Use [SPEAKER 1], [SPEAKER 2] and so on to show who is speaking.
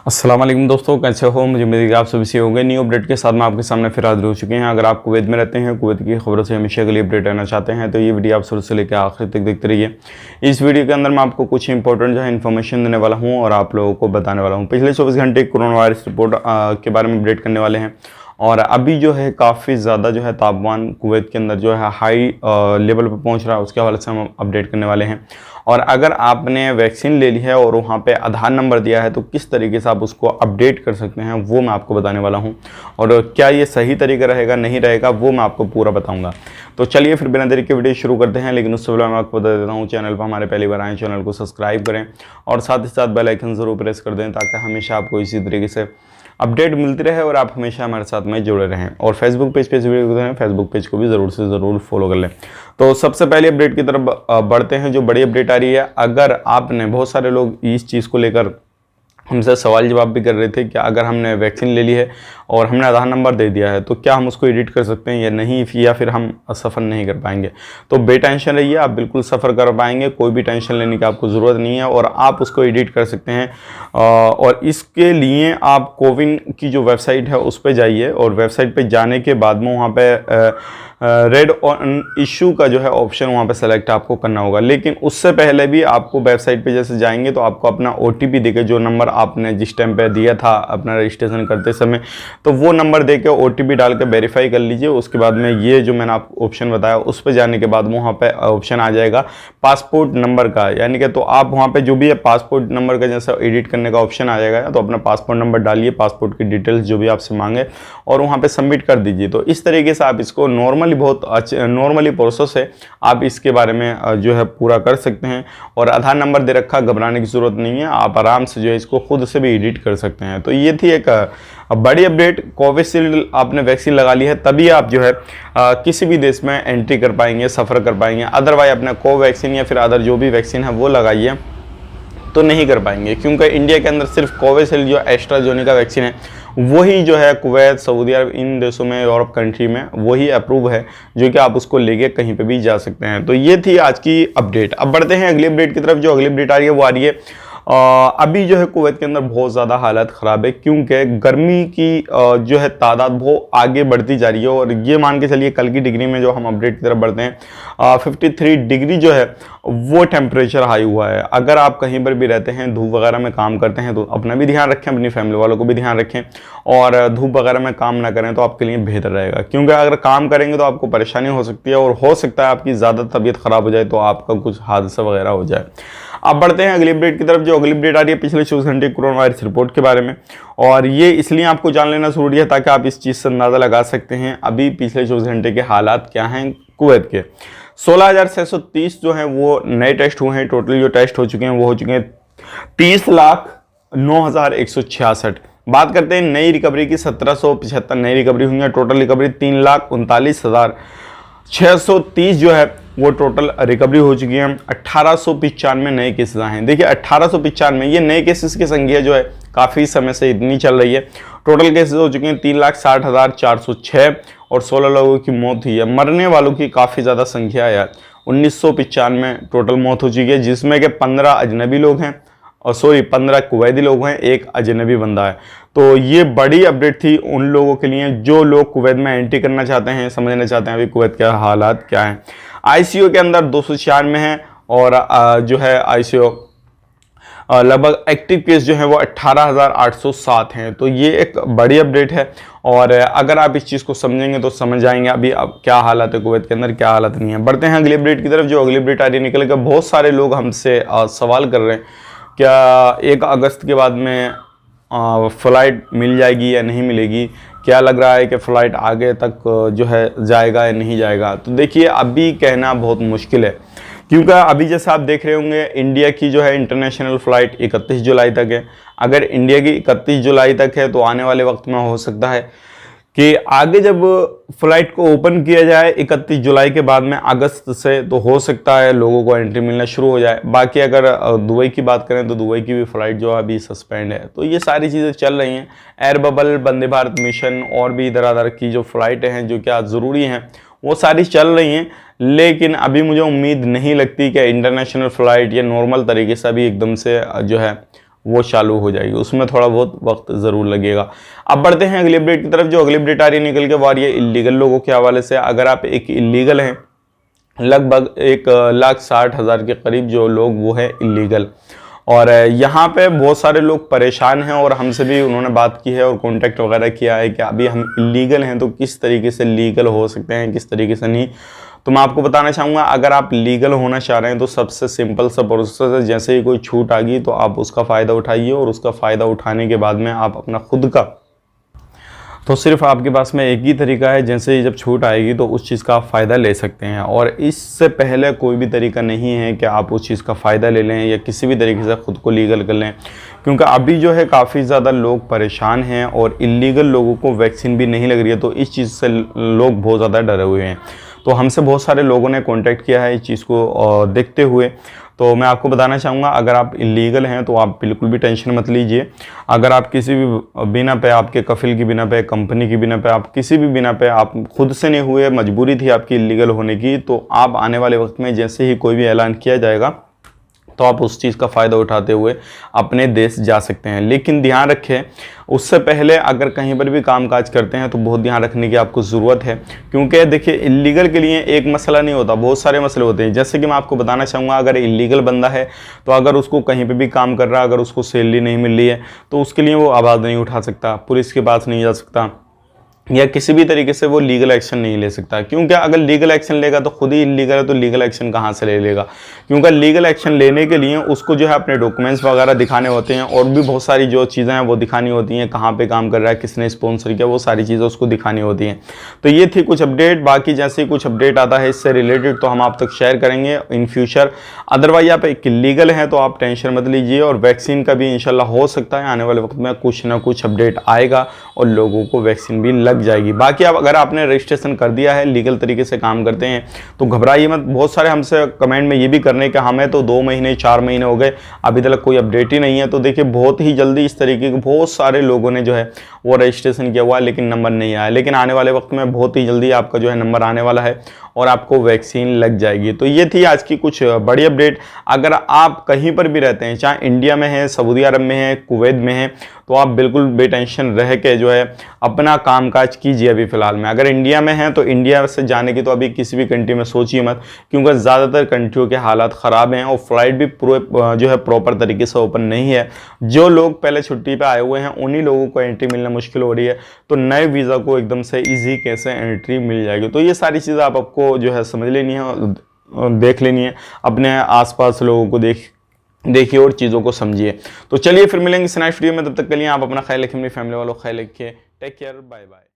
[SPEAKER 1] अस्सलाम वालेकुम दोस्तों, कैसे हो। मुझे उम्मीद है कि आप सभी से होंगे। न्यू अपडेट के साथ मैं आपके सामने फिर हाजिर हो चुके हैं। अगर आप कुवैत में रहते हैं, कुवैत की खबरों से हमेशा के लिए अपडेट रहना चाहते हैं तो ये वीडियो आप शुरू से लेकर आखिर तक देखते रहिए। इस वीडियो के अंदर मैं आपको कुछ इंपॉर्टेंट जो है इन्फॉर्मेशन देने वाला हूँ और आप लोगों को बताने वाला हूँ। पिछले 24 घंटे कोरोना वायरस रिपोर्ट के बारे में अपडेट करने वाले हैं। और अभी जो है काफ़ी ज़्यादा जो है तापमान कुवैत के अंदर जो है हाई लेवल पर पहुंच रहा है, उसके हवाले से हम अपडेट करने वाले हैं। और अगर आपने वैक्सीन ले ली है और वहाँ पे आधार नंबर दिया है तो किस तरीके से आप उसको अपडेट कर सकते हैं वो मैं आपको बताने वाला हूँ। और क्या ये सही तरीका रहेगा नहीं रहेगा वो मैं आपको पूरा बताऊँगा। तो चलिए फिर बिना देरी के वीडियो शुरू करते हैं। लेकिन उससे पहले मैं आपको बता देता हूँ, चैनल पर हमारे पहली बार आए चैनल को सब्सक्राइब करें और साथ ही साथ बेल आइकन ज़रूर प्रेस कर दें ताकि हमेशा आपको इसी तरीके से अपडेट मिलती रहे और आप हमेशा हमारे साथ में जुड़े रहें। और फेसबुक पेज पे वीडियो हैं, फेसबुक पेज को भी ज़रूर से ज़रूर फॉलो कर लें। तो सबसे पहले अपडेट की तरफ बढ़ते हैं। जो बड़ी अपडेट आ रही है, अगर आपने बहुत सारे लोग इस चीज़ को लेकर हमसे सवाल जवाब भी कर रहे थे कि अगर हमने वैक्सीन ले ली है और हमने आधार नंबर दे दिया है तो क्या हम उसको एडिट कर सकते हैं या नहीं, या फिर हम सफ़र नहीं कर पाएंगे। तो बेटेंशन रहिए, आप बिल्कुल सफ़र कर पाएंगे, कोई भी टेंशन लेने की आपको ज़रूरत नहीं है और आप उसको एडिट कर सकते हैं। और इसके लिए आप कोविन की जो वेबसाइट है उस पर जाइए और वेबसाइट पर जाने के बाद में वहाँ पर रेड ऑन इशू का जो है ऑप्शन वहाँ पे सेलेक्ट आपको करना होगा। लेकिन उससे पहले भी आपको वेबसाइट पे जैसे जाएंगे तो आपको अपना OTP देके, जो नंबर आपने जिस टाइम पे दिया था अपना रजिस्ट्रेशन करते समय, तो वो नंबर देके OTP डाल के वेरीफाई कर लीजिए। उसके बाद में ये जो मैंने आपको ऑप्शन बताया उस पर जाने के बाद वहाँ पे ऑप्शन आ जाएगा पासपोर्ट नंबर का, यानी कि तो आप वहाँ पर जो भी है पासपोर्ट नंबर का जैसा एडिट करने का ऑप्शन आ जाएगा तो अपना पासपोर्ट नंबर डालिए, पासपोर्ट की डिटेल्स जो भी आपसे मांगे और वहाँ पर सबमिट कर दीजिए। तो इस तरीके से आप इसको बहुत अच्छे नॉर्मली प्रोसेस है, आप इसके बारे में जो है पूरा कर सकते हैं। और आधार नंबर दे रखा, घबराने की ज़रूरत नहीं है, आप आराम से जो है इसको खुद से भी एडिट कर सकते हैं। तो ये थी एक बड़ी अपडेट। कोविशील्ड आपने वैक्सीन लगा ली है तभी आप जो है किसी भी देश में एंट्री कर पाएंगे, सफ़र कर पाएंगे। अदरवाइज अपने कोवैक्सीन या फिर अदर जो भी वैक्सीन है वो लगाइए तो नहीं कर पाएंगे, क्योंकि इंडिया के अंदर सिर्फ कोविशील्ड जो एस्ट्राजेनेका वैक्सीन है वही जो है कुवैत, सऊदी अरब, इन देशों में, यूरोप कंट्री में वही अप्रूव है जो कि आप उसको लेके कहीं पे भी जा सकते हैं। तो ये थी आज की अपडेट। अब बढ़ते हैं अगली अपडेट की तरफ। जो अगली अपडेट आ रही है वो आ रही है अभी जो है कुवैत के अंदर बहुत ज़्यादा हालत ख़राब है, क्योंकि गर्मी की जो है तादाद बहुत आगे बढ़ती जा रही है। और ये मान के चलिए कल की डिग्री में जो हम अपडेट की तरफ बढ़ते हैं 53 डिग्री जो है वो टेम्परेचर हाई हुआ है। अगर आप कहीं पर भी रहते हैं, धूप वगैरह में काम करते हैं तो अपना भी ध्यान रखें, अपनी फैमिली वालों को भी ध्यान रखें और धूप वगैरह में काम ना करें तो आपके लिए बेहतर रहेगा। क्योंकि अगर काम करेंगे तो आपको परेशानी हो सकती है और हो सकता है आपकी ज़्यादा तबीयत ख़राब हो जाए तो आपका कुछ हादसा वगैरह हो जाए। अब बढ़ते हैं अगली अपडेट की तरफ। जो अगली अपडेट आ रही है पिछले 24 घंटे कोरोना वायरस रिपोर्ट के बारे में, और ये इसलिए आपको जान लेना ज़रूरी है ताकि आप इस चीज़ से अंदाज़ा लगा सकते हैं अभी पिछले 24 घंटे के हालात क्या हैं कुवैत के। 16,630 जो हैं वो नए टेस्ट हुए हैं। टोटल जो टेस्ट हो चुके हैं वो हो चुके हैं 30,09,166। बात करते हैं नई रिकवरी की, 1775 नई रिकवरी हुई है। टोटल रिकवरी 3,39,630 जो है वो टोटल रिकवरी हो चुकी है। 1895 नए केसेस आए हैं। देखिए 1895 ये नए केसेस की संख्या जो है काफ़ी समय से इतनी चल रही है। टोटल केसेस हो चुके हैं 3,60,406 और 16 लोगों की मौत हुई है। मरने वालों की काफ़ी ज़्यादा संख्या है यार, 1995 टोटल मौत हो चुकी है, जिसमें कि 15 अजनबी लोग हैं और 15 कुवैती लोग हैं, एक अजनबी बंदा है। तो ये बड़ी अपडेट थी उन लोगों के लिए जो लोग कुवैत में एंट्री करना चाहते हैं, समझना चाहते हैं अभी कुवैत के हालात क्या हैं। ICU के अंदर 296 हैं और जो है ICU लगभग एक्टिव केस जो है वो 18,807 हैं। तो ये एक बड़ी अपडेट है और अगर आप इस चीज़ को समझेंगे तो समझ जाएंगे अभी अब क्या हालत है कुवैत के अंदर, क्या हालत नहीं है। बढ़ते हैं अगली अपडेट की तरफ। जो अगली अपडेट आ रही है निकल कर, बहुत सारे लोग हमसे सवाल कर रहे हैं क्या 1 अगस्त के बाद में फ़्लाइट मिल जाएगी या नहीं मिलेगी, क्या लग रहा है कि फ़्लाइट आगे तक जो है जाएगा या नहीं जाएगा। तो देखिए अभी कहना बहुत मुश्किल है, क्योंकि अभी जैसा आप देख रहे होंगे इंडिया की जो है इंटरनेशनल फ़्लाइट 31 जुलाई तक है। अगर इंडिया की 31 जुलाई तक है तो आने वाले वक्त में हो सकता है कि आगे जब फ़्लाइट को ओपन किया जाए 31 जुलाई के बाद में अगस्त से, तो हो सकता है लोगों को एंट्री मिलना शुरू हो जाए। बाकी अगर दुबई की बात करें तो दुबई की भी फ़्लाइट जो है अभी सस्पेंड है। तो ये सारी चीज़ें चल रही हैं। Air bubble, Vande Bharat mission और भी इधर उधर की जो फ़्लाइटें हैं जो क्या ज़रूरी हैं वो सारी चल रही हैं। लेकिन अभी मुझे उम्मीद नहीं लगती कि इंटरनेशनल फ़्लाइट या नॉर्मल तरीके से अभी एकदम से जो है वो चालू हो जाएगी। उसमें थोड़ा बहुत वक्त ज़रूर लगेगा। अब बढ़ते हैं अगली अपडेट की तरफ। जो अगली अपडेट आ रही है निकल के वो आ रही है इलीगल लोगों के हवाले से। अगर आप एक इलीगल हैं, लगभग 1,60,000 के करीब जो लोग वो है इलीगल, और यहाँ पे बहुत सारे लोग परेशान हैं और हमसे भी उन्होंने बात की है और कांटेक्ट वगैरह किया है कि अभी हम इलीगल हैं तो किस तरीके से लीगल हो सकते हैं, किस तरीके से नहीं। तो मैं आपको बताना चाहूँगा, अगर आप लीगल होना चाह रहे हैं तो सबसे सिंपल सा प्रोसेस है, जैसे ही कोई छूट आ गई तो आप उसका फ़ायदा उठाइए, और उसका फ़ायदा उठाने के बाद में आप अपना खुद का, तो सिर्फ आपके पास में एक ही तरीका है, जैसे ही जब छूट आएगी तो उस चीज़ का आप फ़ायदा ले सकते हैं। और इससे पहले कोई भी तरीका नहीं है कि आप उस चीज़ का फ़ायदा ले लें या किसी भी तरीके से ख़ुद को लीगल कर लें, क्योंकि अभी जो है काफ़ी ज़्यादा लोग परेशान हैं और इलीगल लोगों को वैक्सीन भी नहीं लग रही है, तो इस चीज़ से लोग बहुत ज़्यादा डरे हुए हैं। तो हमसे बहुत सारे लोगों ने कॉन्टैक्ट किया है इस चीज़ को देखते हुए। तो मैं आपको बताना चाहूँगा, अगर आप इलीगल हैं तो आप बिल्कुल भी टेंशन मत लीजिए। अगर आप किसी भी बिना पे, आपके कफिल की बिना पे, कंपनी की बिना पे, आप किसी भी बिना पे, आप खुद से नहीं हुए, मजबूरी थी आपकी इलीगल होने की, तो आप आने वाले वक्त में जैसे ही कोई भी ऐलान किया जाएगा तो आप उस चीज़ का फ़ायदा उठाते हुए अपने देश जा सकते हैं। लेकिन ध्यान रखें, उससे पहले अगर कहीं पर भी कामकाज करते हैं तो बहुत ध्यान रखने की आपको ज़रूरत है, क्योंकि देखिए इलीगल के लिए एक मसला नहीं होता, बहुत सारे मसले होते हैं। जैसे कि मैं आपको बताना चाहूँगा, अगर इलीगल बंदा है तो अगर उसको कहीं पर भी काम कर रहा है, अगर उसको सैलरी नहीं मिल रही है तो उसके लिए वो आवाज़ नहीं उठा सकता, पुलिस के पास नहीं जा सकता, या किसी भी तरीके से वो लीगल एक्शन नहीं ले सकता। क्योंकि अगर लीगल एक्शन लेगा तो खुद ही इलीगल है, तो लीगल एक्शन कहाँ से ले लेगा? क्योंकि लीगल एक्शन लेने के लिए उसको जो है अपने डॉक्यूमेंट्स वगैरह दिखाने होते हैं, और भी बहुत सारी जो चीज़ें हैं वो दिखानी होती हैं, कहाँ पे काम कर रहा है, किसने स्पॉन्सर किया, वो सारी चीज़ें उसको दिखानी होती हैं। तो ये थी कुछ अपडेट। बाकी जैसे ही कुछ अपडेट आता है इससे रिलेटेड तो हम आप तक शेयर करेंगे इन फ्यूचर। अदरवाइज आप एक इलीगल हैं तो आप टेंशन मत लीजिए, और वैक्सीन का भी इंशाल्लाह हो सकता है आने वाले वक्त में कुछ ना कुछ अपडेट आएगा और लोगों को वैक्सीन भी लग जाएगी। बाकी अब अगर आपने रजिस्ट्रेशन कर दिया है, लीगल तरीके से काम करते हैं, तो घबराइए मत। बहुत सारे हमसे कमेंट में ये भी करने कि हमें तो 2 महीने 4 महीने हो गए, अभी तक कोई अपडेट ही नहीं है। तो देखिए बहुत ही जल्दी इस तरीके के बहुत सारे लोगों ने जो है वो रजिस्ट्रेशन किया हुआ है, लेकिन नंबर नहीं आया। लेकिन आने वाले वक्त में बहुत ही जल्दी आपका जो है नंबर आने वाला है और आपको वैक्सीन लग जाएगी। तो ये थी आज की कुछ बड़ी अपडेट। अगर आप कहीं पर भी रहते हैं, चाहे इंडिया में है, सऊदी अरब में है, कुवैत में है, तो आप बिल्कुल बेटेंशन रह के जो है अपना कामकाज कीजिए अभी फ़िलहाल में। अगर इंडिया में है तो इंडिया से जाने की तो अभी किसी भी कंट्री में सोचिए मत, क्योंकि ज़्यादातर कंट्रियों के हालात ख़राब हैं और फ्लाइट भी पूरे जो है प्रॉपर तरीके से ओपन नहीं है। जो लोग पहले छुट्टी पे आए हुए हैं उन्हीं लोगों को एंट्री मिलना मुश्किल हो रही है, तो नए वीज़ा को एकदम से ईजी कैसे एंट्री मिल जाएगी। तो ये सारी चीज़ें आपको जो है समझ लेनी है, देख लेनी है, अपने आसपास लोगों को देखिए और चीज़ों को समझिए। तो चलिए फिर मिलेंगे इस नेक्स्ट वीडियो में, तब तक के लिए आप अपना ख्याल रखिए, अपनी फैमिली वालों का ख्याल रखिए। Take care, bye bye.